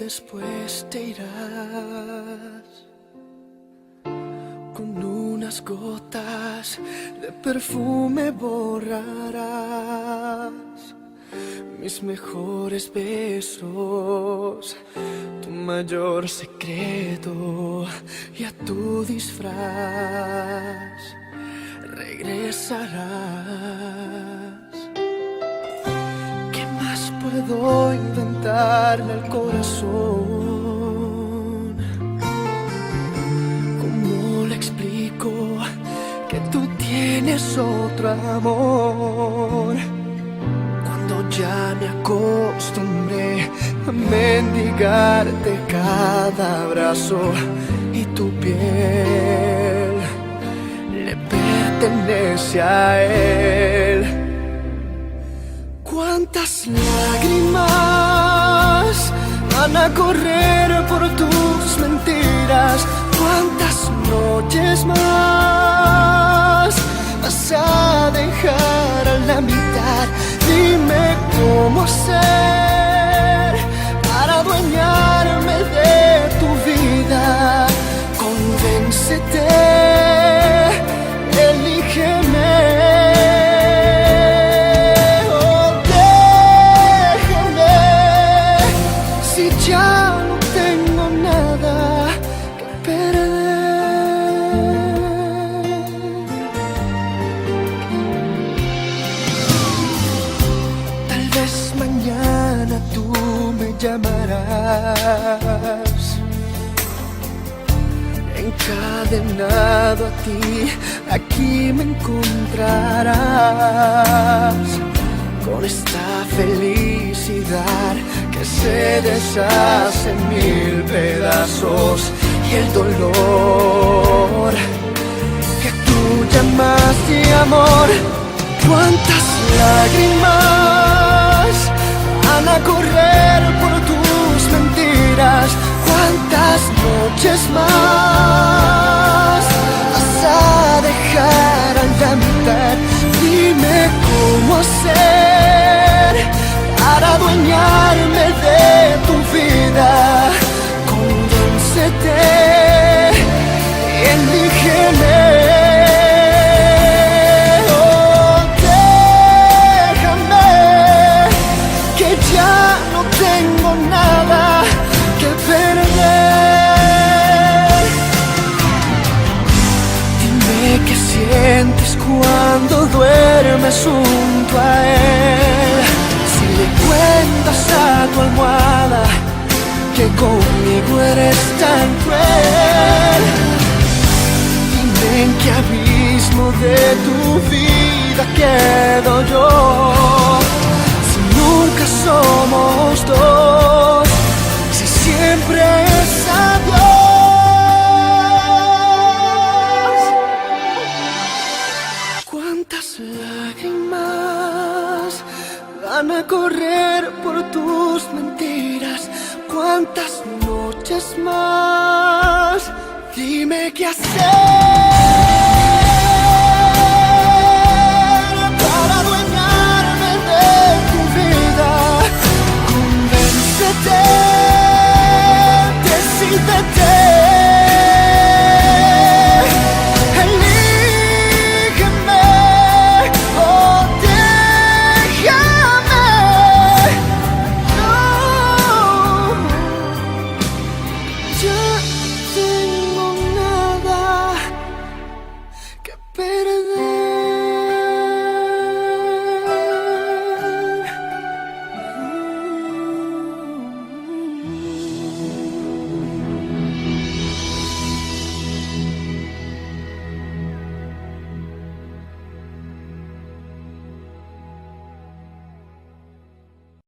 después te irás con unas gotas de perfume borrarás mis mejores besos, tu mayor secreto, y a tu disfraz regresarás. ¿Qué más puedo inventarle al corazón? ¿Cómo le explico que tú tienes otro amor? Ya me acostumbré a mendigarte cada abrazo, y tu piel le pertenece a él. ¿Cuántas lágrimas van a correr por tus mentiras? ¿Cuántas noches más vas a dejar a la mitad? Dime cómo hacer para adueñarme de tu vida. Convéncete, elígeme. Oh, déjame, si ya no tengo nada que perder. Tal vez mañana tú me llamarás, encadenado a ti, aquí me encontrarás, con esta felicidad que se deshace en mil pedazos, y el dolor que tú llamaste amor. ¿Cuántas lágrimas van a correr por tus mentiras? ¿Cuántas noches más vas a dejar a la mitad? Dime cómo hacer para adueñarme de tu vida. Convéncete, elígeme. Oh, déjame, que ya no tengo nada que perder. Dime qué sientes cuando duermes junto a él. Si le cuentas a tu almohada que conmigo eres tan cruel. Dime en qué abismo de tu vida quedo yo, si nunca somos dos, si siempre es adiós. ¿Cuántas lágrimas van a correr por tus mentiras? ¿Cuántas noches más? Dime qué hacer